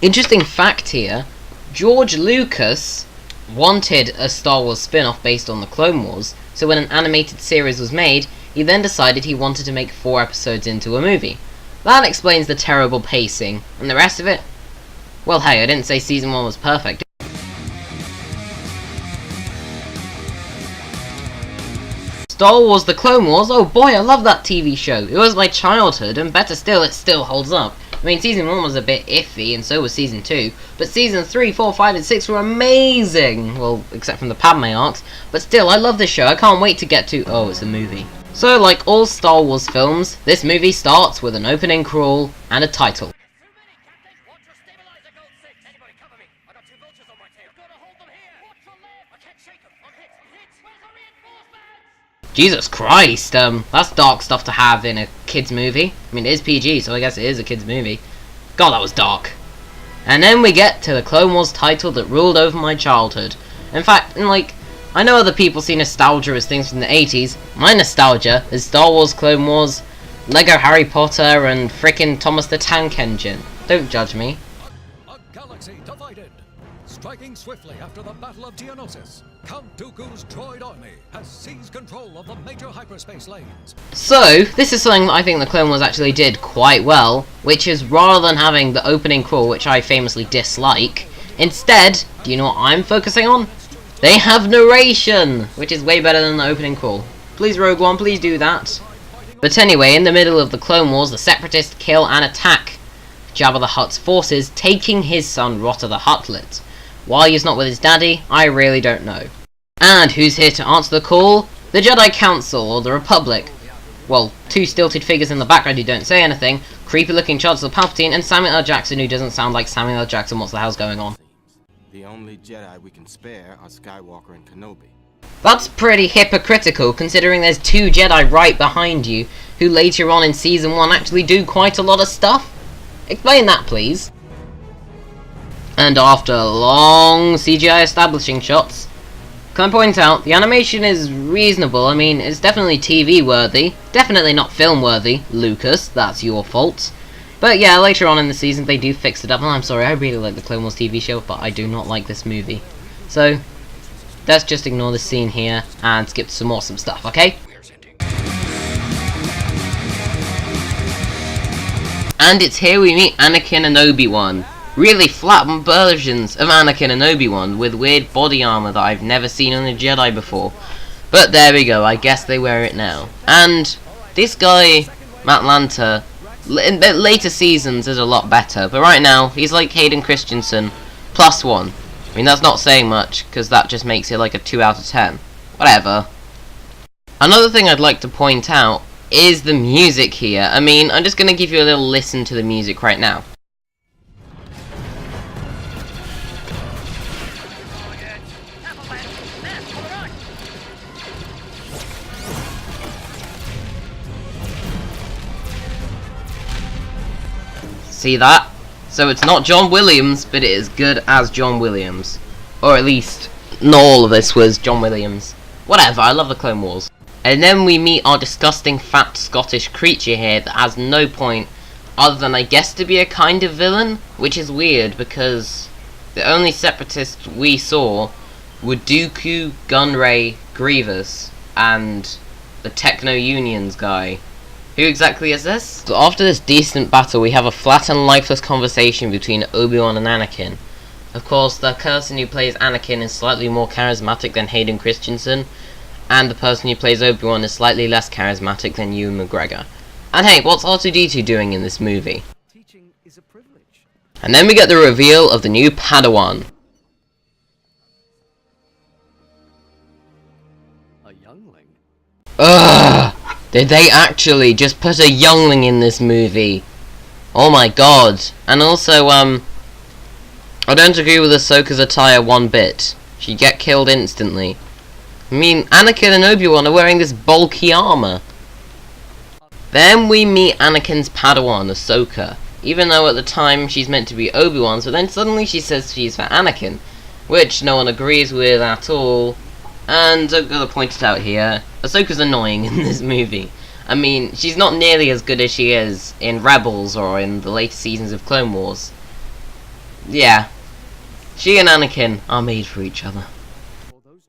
Interesting fact here, George Lucas wanted a Star Wars spin-off based on the Clone Wars, so when an animated series was made, he then decided he wanted to make 4 episodes into a movie. That explains the terrible pacing, and the rest of it? Well hey, I didn't say season 1 was perfect. Star Wars The Clone Wars, oh boy, I love that TV show. It was my childhood, and better still, it still holds up. I mean, season 1 was a bit iffy, and so was season 2, but season 3, 4, 5, and 6 were amazing! Well, except from the Padme arcs, but still, I love this show, I can't wait to get to... oh, it's a movie. So, like all Star Wars films, this movie starts with an opening crawl and a title. Jesus Christ, that's dark stuff to have in a kid's movie. I mean, it is PG, so I guess it is a kid's movie. God, that was dark. And then we get to the Clone Wars title that ruled over my childhood. In fact, I know other people see nostalgia as things from the 80s. My nostalgia is Star Wars, Clone Wars, Lego Harry Potter, and frickin' Thomas the Tank Engine. Don't judge me. A galaxy divided. Striking swiftly after the Battle of Geonosis, Count Dooku's droid army has seized control of the major hyperspace lanes. So, this is something that I think the Clone Wars actually did quite well, which is rather than having the opening crawl, which I famously dislike, instead, do you know what I'm focusing on? They have narration, which is way better than the opening crawl. Please, Rogue One, please do that. But anyway, in the middle of the Clone Wars, the Separatists kill and attack Jabba the Hutt's forces, taking his son Rotter the Huttlet. Why he's not with his daddy, I really don't know. And who's here to answer the call? The Jedi Council, or the Republic. Well, 2 stilted figures in the background who don't say anything, creepy looking Chancellor Palpatine, and Samuel L. Jackson who doesn't sound like Samuel L. Jackson. What the hell's going on? The only Jedi we can spare are Skywalker and Kenobi. That's pretty hypocritical, considering there's 2 Jedi right behind you, who later on in Season 1 actually do quite a lot of stuff. Explain that, please. And after long CGI establishing shots, can I point out, the animation is reasonable. I mean, it's definitely TV worthy, definitely not film worthy. Lucas, that's your fault. But yeah, later on in the season they do fix it up, and I'm sorry, I really like the Clone Wars TV show, but I do not like this movie. So, let's just ignore this scene here and skip to some awesome stuff, okay? And it's here we meet Anakin and Obi-Wan. Really flat versions of Anakin and Obi-Wan with weird body armor that I've never seen on a Jedi before. But there we go, I guess they wear it now. And this guy, Matt Lanter, in later seasons is a lot better, but right now he's like Hayden Christensen +1. I mean, that's not saying much, because that just makes it like a 2 out of 10. Whatever. Another thing I'd like to point out is the music here. I mean, I'm just going to give you a little listen to the music right now. See that? So it's not John Williams, but it is good as John Williams. Or at least, not all of this was John Williams. Whatever, I love the Clone Wars. And then we meet our disgusting fat Scottish creature here that has no point other than I guess to be a kind of villain, which is weird because the only separatists we saw were Dooku, Gunray, Grievous, and the Techno Unions guy. Who exactly is this? So after this decent battle, we have a flat and lifeless conversation between Obi-Wan and Anakin. Of course, the person who plays Anakin is slightly more charismatic than Hayden Christensen, and the person who plays Obi-Wan is slightly less charismatic than Ewan McGregor. And hey, what's R2-D2 doing in this movie? Teaching is a privilege. And then we get the reveal of the new Padawan. A youngling. Ugh! Did they actually just put a youngling in this movie? Oh my god. And also, I don't agree with Ahsoka's attire one bit. She'd get killed instantly. I mean, Anakin and Obi-Wan are wearing this bulky armor. Then we meet Anakin's Padawan, Ahsoka. Even though at the time she's meant to be Obi-Wan's, but then suddenly she says she's for Anakin. Which no one agrees with at all. And I've got to point it out here, Ahsoka's annoying in this movie. I mean, she's not nearly as good as she is in Rebels or in the later seasons of Clone Wars. yeah, she and Anakin are made for each other.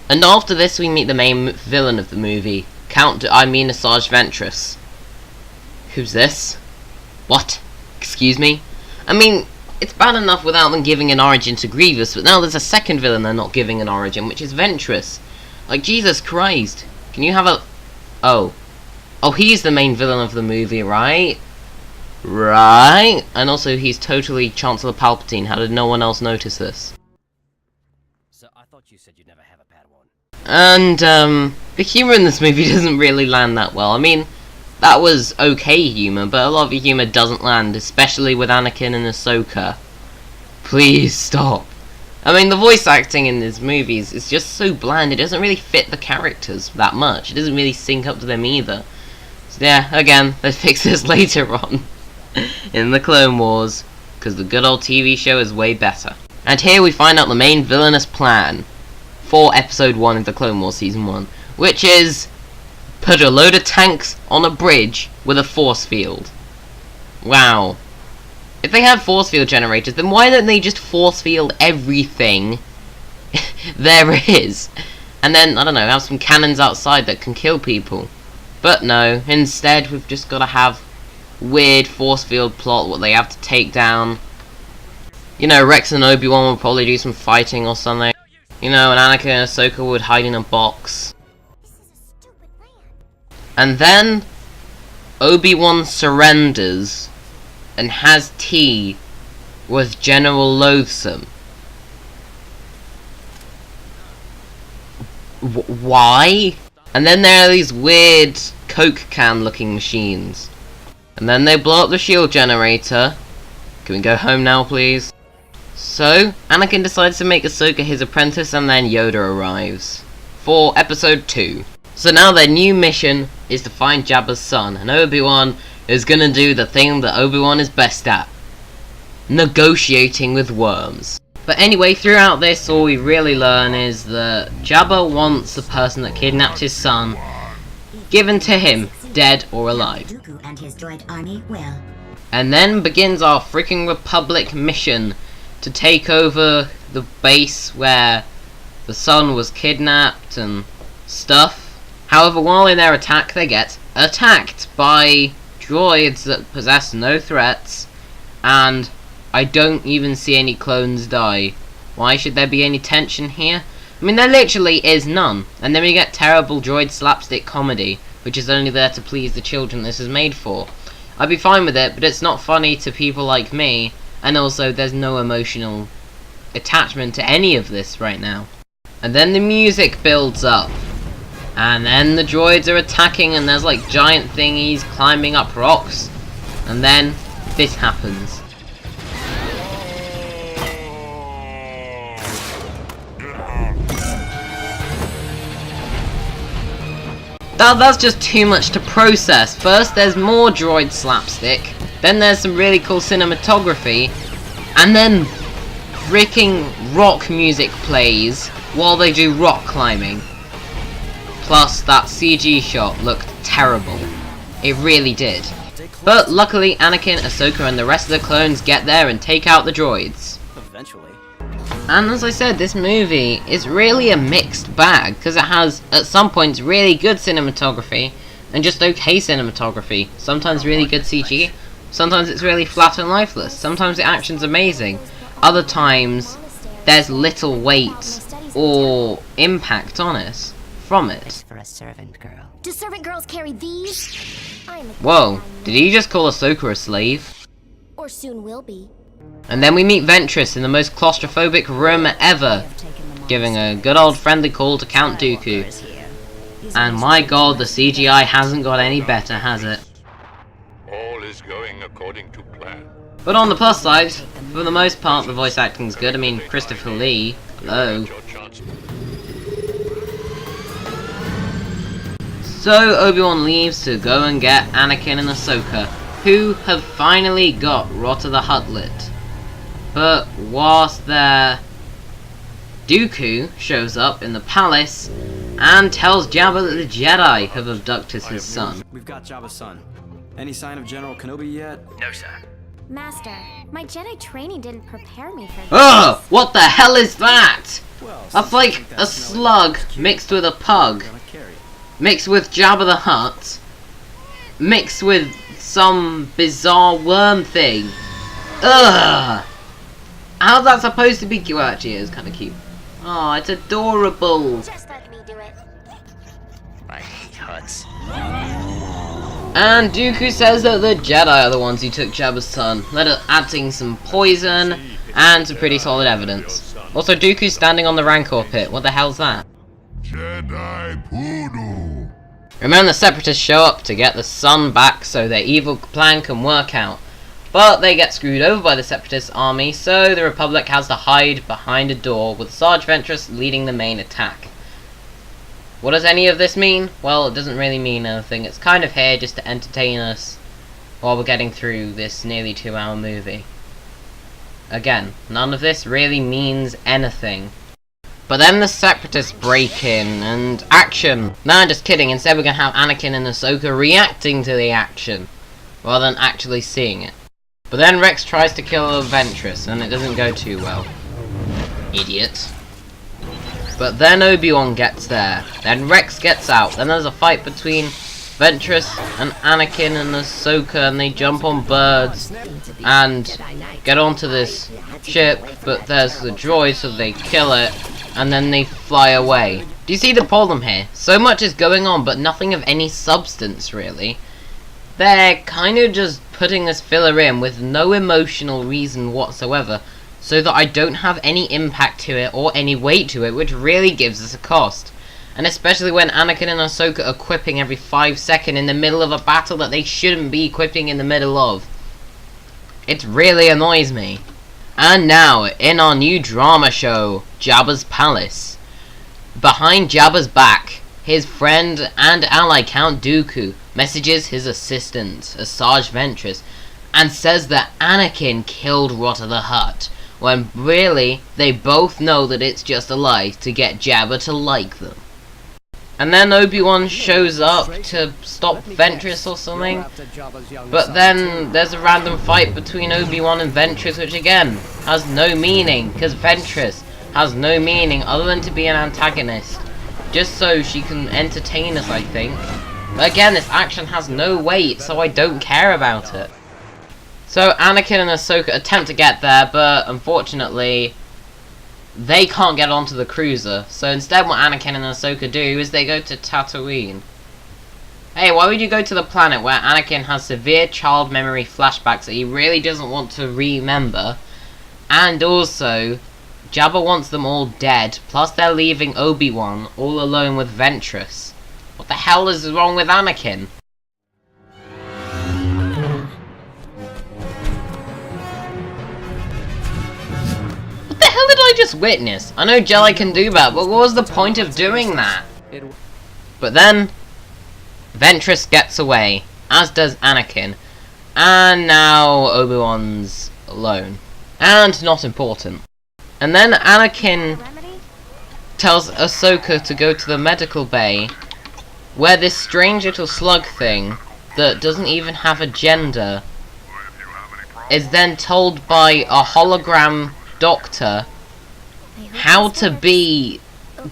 And after this we meet the main villain of the movie, Asajj Ventress. Who's this? What? Excuse me? I mean, it's bad enough without them giving an origin to Grievous, but now there's a second villain they're not giving an origin, which is Ventress. Like, Jesus Christ. Can you have a... Oh. Oh, he's the main villain of the movie, right? Right? And also, he's totally Chancellor Palpatine. How did no one else notice this? So I thought you said you'd never have a bad one. And, the humor in this movie doesn't really land that well. I mean, that was okay humor, but a lot of the humor doesn't land, especially with Anakin and Ahsoka. Please stop. I mean, the voice acting in these movies is just so bland, it doesn't really fit the characters that much. It doesn't really sync up to them either. So yeah, again, they fix this later on in the Clone Wars, because the good old TV show is way better. And here we find out the main villainous plan for Episode 1 of the Clone Wars Season 1, which is put a load of tanks on a bridge with a force field. Wow. If they have force field generators, then why don't they just force field everything there is? And then, I don't know, have some cannons outside that can kill people. But no, instead we've just got to have weird force field plot what they have to take down. You know, Rex and Obi-Wan will probably do some fighting or something. You know, and Anakin and Ahsoka would hide in a box. And then Obi-Wan surrenders and has tea with General Loathsome. Why? And then there are these weird Coke can looking machines. And then they blow up the shield generator. Can we go home now, please? So, Anakin decides to make Ahsoka his apprentice, and then Yoda arrives for Episode 2. So now their new mission is to find Jabba's son, and Obi-Wan is gonna do the thing that Obi-Wan is best at. Negotiating with worms. But anyway, throughout this, all we really learn is that Jabba wants the person that kidnapped his son given to him, dead or alive. Dooku and his droid army will. And then begins our freaking Republic mission to take over the base where the son was kidnapped and stuff. However, while in their attack, they get attacked by droids that possess no threats, and I don't even see any clones die. Why should there be any tension here? I mean, there literally is none. And then we get terrible droid slapstick comedy, which is only there to please the children this is made for. I'd be fine with it, but it's not funny to people like me, and also there's no emotional attachment to any of this right now. And then the music builds up. And then the droids are attacking, and there's like giant thingies climbing up rocks. And then this happens. That's just too much to process. First there's more droid slapstick, then there's some really cool cinematography, and then freaking rock music plays while they do rock climbing. Plus that CG shot looked terrible. It really did. But luckily Anakin, Ahsoka and the rest of the clones get there and take out the droids. Eventually. And as I said, this movie is really a mixed bag, because it has, at some points, really good cinematography, and just okay cinematography. Sometimes really good CG, sometimes it's really flat and lifeless, sometimes the action's amazing, other times there's little weight or impact on it from it. For a servant girl. Do servant girls carry these? Whoa, did he just call Ahsoka a slave? Or soon will be. And then we meet Ventress in the most claustrophobic room ever, giving a good old friendly call to Count Dooku. And my god, the CGI hasn't got any better, has it? All is going according to plan. But on the plus side, for the most part the voice acting's good. I mean, Christopher Lee, hello. Your chance. So Obi-Wan leaves to go and get Anakin and Ahsoka, who have finally got Rotta the Hutt lit. But whilst there, Dooku shows up in the palace and tells Jabba that the Jedi have abducted his son. We've got Jabba's son. Any sign of General Kenobi yet? No, sir. Master, my Jedi training didn't prepare me for this. Ugh! What the hell is that? That's like a slug mixed with a pug, mixed with Jabba the Hutt, mixed with some bizarre worm thing. Ugh! How's that supposed to be cute? Well, actually, it is kind of cute. Oh, it's adorable. Just let me do it. I hate huts. And Dooku says that the Jedi are the ones who took Jabba's son, adding some poison and some pretty solid evidence. Also, Dooku's standing on the Rancor pit. What the hell's that? Jedi Poodoo. Remember, the Separatists show up to get the son back so their evil plan can work out. But they get screwed over by the Separatist army, so the Republic has to hide behind a door with Sarge Ventress leading the main attack. What does any of this mean? Well, it doesn't really mean anything. It's kind of here just to entertain us while we're getting through this nearly 2-hour movie. Again, none of this really means anything. But then the Separatists break in and action. No, I'm just kidding. Instead we're going to have Anakin and Ahsoka reacting to the action rather than actually seeing it. But then Rex tries to kill Ventress and it doesn't go too well. Idiot. But then Obi-Wan gets there. Then Rex gets out. Then there's a fight between Ventress and Anakin and Ahsoka, and they jump on birds and get onto this ship, but there's the droid, so they kill it, and then they fly away. Do you see the problem here? So much is going on, but nothing of any substance, really. They're kind of just putting this filler in with no emotional reason whatsoever, so that I don't have any impact to it or any weight to it, which really gives us a cost. And especially when Anakin and Ahsoka are quipping every 5 seconds in the middle of a battle that they shouldn't be quipping in the middle of. It really annoys me. And now, in our new drama show, Jabba's Palace. Behind Jabba's back, his friend and ally Count Dooku messages his assistant, Sarge Ventress, and says that Anakin killed Rotta the Hutt, when really, they both know that it's just a lie to get Jabba to like them. And then Obi-Wan shows up to stop Ventress or something, but then there's a random fight between Obi-Wan and Ventress, which again, has no meaning, because Ventress has no meaning other than to be an antagonist, just so she can entertain us, I think. But again, this action has no weight, so I don't care about it. So Anakin and Ahsoka attempt to get there, but unfortunately, they can't get onto the cruiser. So instead what Anakin and Ahsoka do is they go to Tatooine. Hey, why would you go to the planet where Anakin has severe child memory flashbacks that he really doesn't want to remember? And also, Jabba wants them all dead, plus they're leaving Obi-Wan all alone with Ventress. What the hell is wrong with Anakin? What did I just witness? I know Jedi can do that, but what was the point of doing that? But then, Ventress gets away, as does Anakin, and now Obi-Wan's alone. And not important. And then Anakin tells Ahsoka to go to the medical bay, where this strange little slug thing, that doesn't even have a gender, is then told by a hologram doctor how to be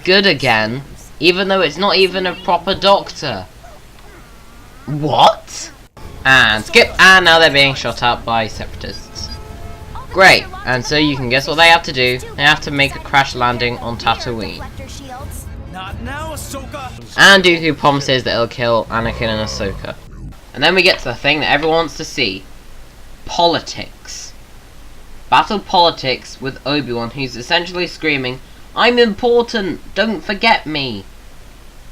good again, even though it's not even a proper doctor. What? And skip, and now they're being shot at by Separatists. Great, and so you can guess what they have to do. They have to make a crash landing on Tatooine. Not now, Ahsoka! And Dooku promises that he'll kill Anakin and Ahsoka. And then we get to the thing that everyone wants to see. Politics. Battle politics with Obi-Wan, who's essentially screaming, "I'm important! Don't forget me!"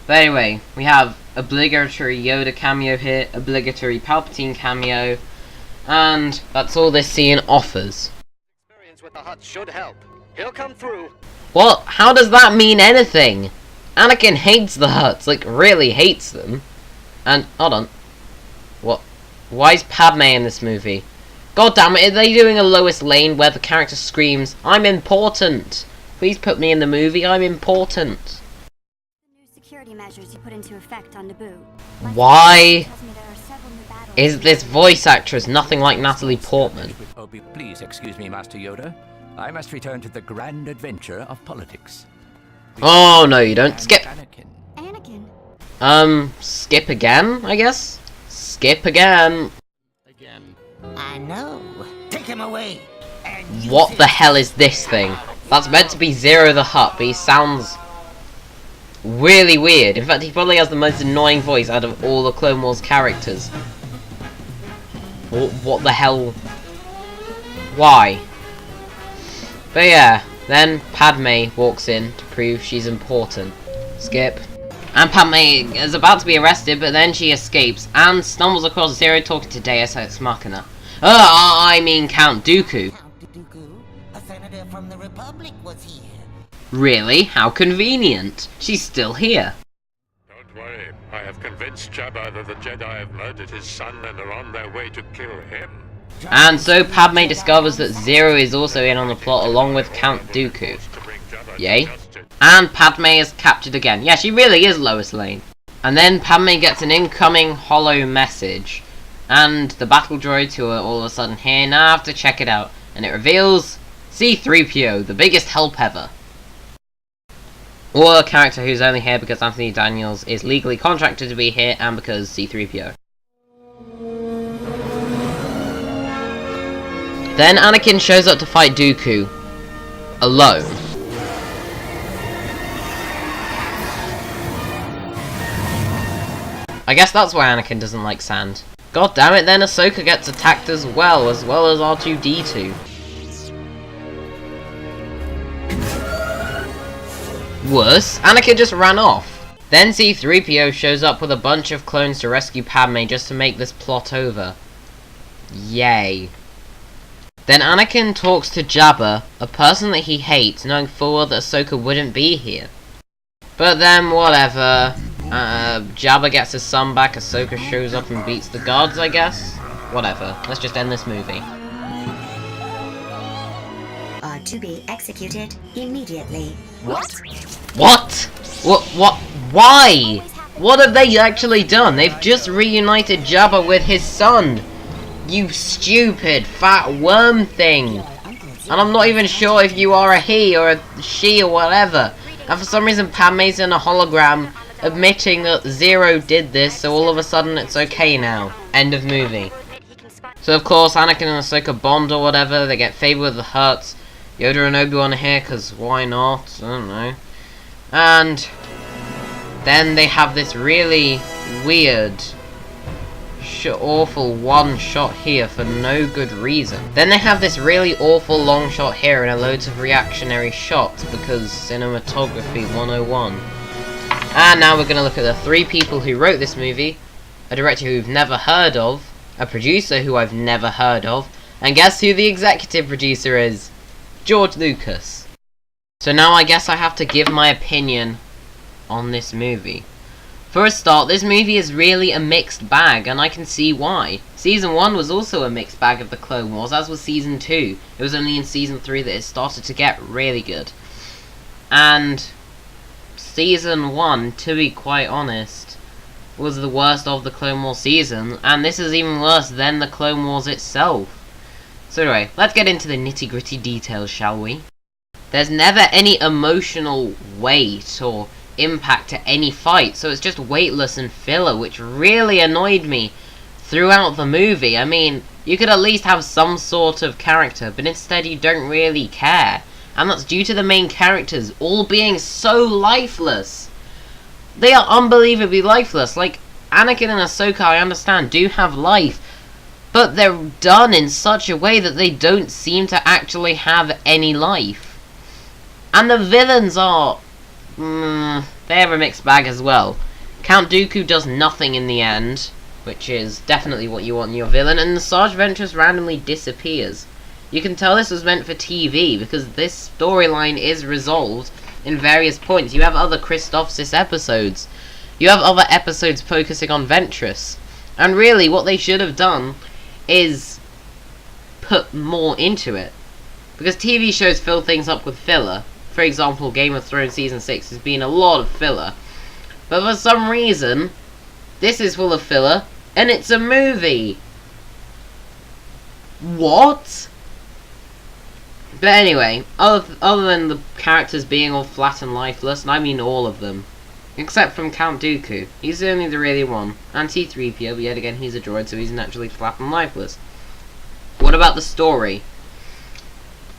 But anyway, we have obligatory Yoda cameo here, obligatory Palpatine cameo, and that's all this scene offers. Experience with the Hutt should help. He'll come through. What? How does that mean anything? Anakin hates the Hutts, like really hates them. And, hold on. What? Why is Padme in this movie? God damn it, are they doing a Lois Lane where the character screams, "I'm important! Please put me in the movie, I'm important." New security measures you put into effect on Naboo. Why? is this voice actress nothing like Natalie Portman? Please excuse me, Master Yoda. I must return to the grand adventure of politics. Oh, no, you don't. Skip. Anakin. Skip again, I guess? Skip again. I know. Take him away. What the hell is this thing? That's meant to be Zero the Hutt, but he sounds really weird. In fact, he probably has the most annoying voice out of all the Clone Wars characters. What the hell? Why? But yeah, then Padme walks in to prove she's important. Skip. And Padme is about to be arrested, but then she escapes and stumbles across Zero talking to Deus Ex Machina. I mean Count Dooku. Count Dooku, a senator from the Republic, was here. Really? How convenient. She's still here. Don't worry. I have convinced Jabba that the Jedi have murdered his son and are on their way to kill him. And so Padme discovers that Zero is also in on the plot along with Count Dooku. Yay. And Padme is captured again. Yeah, she really is Lois Lane. And then Padme gets an incoming holo message. And the battle droids who are all of a sudden here now have to check it out. And it reveals C-3PO, the biggest help ever. Or a character who's only here because Anthony Daniels is legally contracted to be here and because C-3PO. Then Anakin shows up to fight Dooku. Alone. I guess that's why Anakin doesn't like sand. God damn it, then Ahsoka gets attacked as well as R2-D2. Worse, Anakin just ran off. Then C-3PO shows up with a bunch of clones to rescue Padme just to make this plot over. Yay. Then Anakin talks to Jabba, a person that he hates, knowing full well that Ahsoka wouldn't be here. But then, whatever. Jabba gets his son back, Ahsoka shows up and beats the guards, I guess? Whatever, let's just end this movie. Are to be executed immediately. What? What? Why? What have they actually done? They've just reunited Jabba with his son! You stupid, fat worm thing! And I'm not even sure if you are a he or a she or whatever. And for some reason Padme's in a hologram admitting that Zero did this, so all of a sudden it's okay now. End of movie. So of course Anakin and Ahsoka bond or whatever, they get favor with the Hutts. Yoda and Obi-Wan are here because why not? I don't know. And then they have this really weird, awful one shot here for no good reason. Then they have this really awful long shot here and loads of reactionary shots because cinematography 101. And now we're going to look at the three people who wrote this movie. A director who we've never heard of, a producer who I've never heard of, and guess who the executive producer is? George Lucas. So now I guess I have to give my opinion on this movie. For a start, this movie is really a mixed bag, and I can see why. Season 1 was also a mixed bag of the Clone Wars, as was Season 2. It was only in Season 3 that it started to get really good. And Season 1, to be quite honest, was the worst of the Clone Wars season, and this is even worse than the Clone Wars itself. So anyway, let's get into the nitty-gritty details, shall we? There's never any emotional weight or impact to any fight, so it's just weightless and filler, which really annoyed me throughout the movie. I mean, you could at least have some sort of character, but instead you don't really care. And that's due to the main characters all being so lifeless. They are unbelievably lifeless. Like, Anakin and Ahsoka, I understand, do have life, but they're done in such a way that they don't seem to actually have any life. And the villains are they're a mixed bag as well. Count Dooku does nothing in the end, which is definitely what you want in your villain, and the Sarge Ventress randomly disappears. You can tell this was meant for TV, because this storyline is resolved in various points. You have other Christophsis episodes. You have other episodes focusing on Ventress. And really, what they should have done is put more into it. Because TV shows fill things up with filler. For example, Game of Thrones Season 6 has been a lot of filler. But for some reason, this is full of filler, And it's a movie! What? But anyway, other than the characters being all flat and lifeless, and I mean all of them, except from Count Dooku. He's only the really one. And C-3PO, but yet again he's a droid, so he's naturally flat and lifeless. What about the story?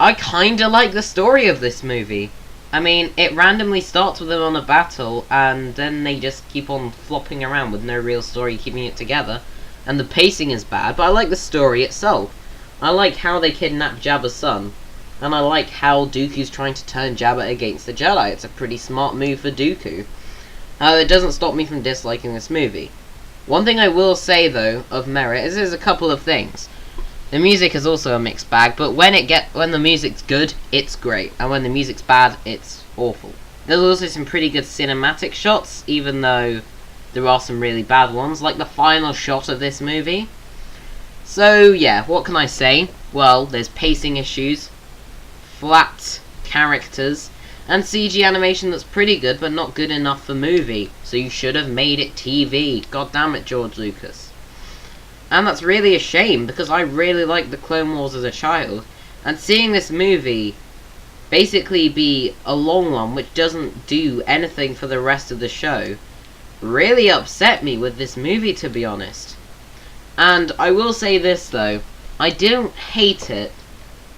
I kinda like the story of this movie. I mean, it randomly starts with them on a battle, and then they just keep on flopping around with no real story keeping it together. And the pacing is bad, but I like the story itself. I like how they kidnap Jabba's son. And I like how Dooku's trying to turn Jabba against the Jedi. It's a pretty smart move for Dooku. It doesn't stop me from disliking this movie. One thing I will say, though, of merit, is there's a couple of things. The music is also a mixed bag, but when the music's good, it's great. And when the music's bad, it's awful. There's also some pretty good cinematic shots, even though there are some really bad ones, like the final shot of this movie. So, yeah, what can I say? Well, there's pacing issues, flat characters, and CG animation that's pretty good, but not good enough for movie. So you should have made it TV. God damn it, George Lucas. And that's really a shame, because I really liked the Clone Wars as a child. And seeing this movie basically be a long one, which doesn't do anything for the rest of the show, really upset me with this movie, to be honest. And I will say this, though. I didn't hate it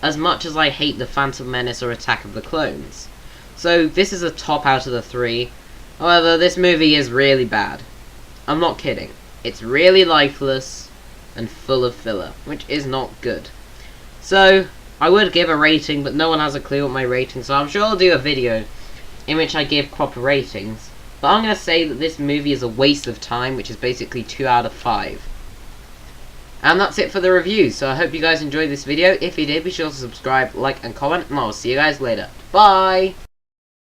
as much as I hate The Phantom Menace or Attack of the Clones. So, this is a top out of the three. However, this movie is really bad. I'm not kidding. It's really lifeless and full of filler, which is not good. So, I would give a rating, but no one has a clue what my rating, so I'm sure I'll do a video in which I give proper ratings. But I'm going to say that this movie is a waste of time, which is basically 2 out of 5. And that's it for the review, so I hope you guys enjoyed this video. If you did, be sure to subscribe, like, and comment, and I'll see you guys later. Bye!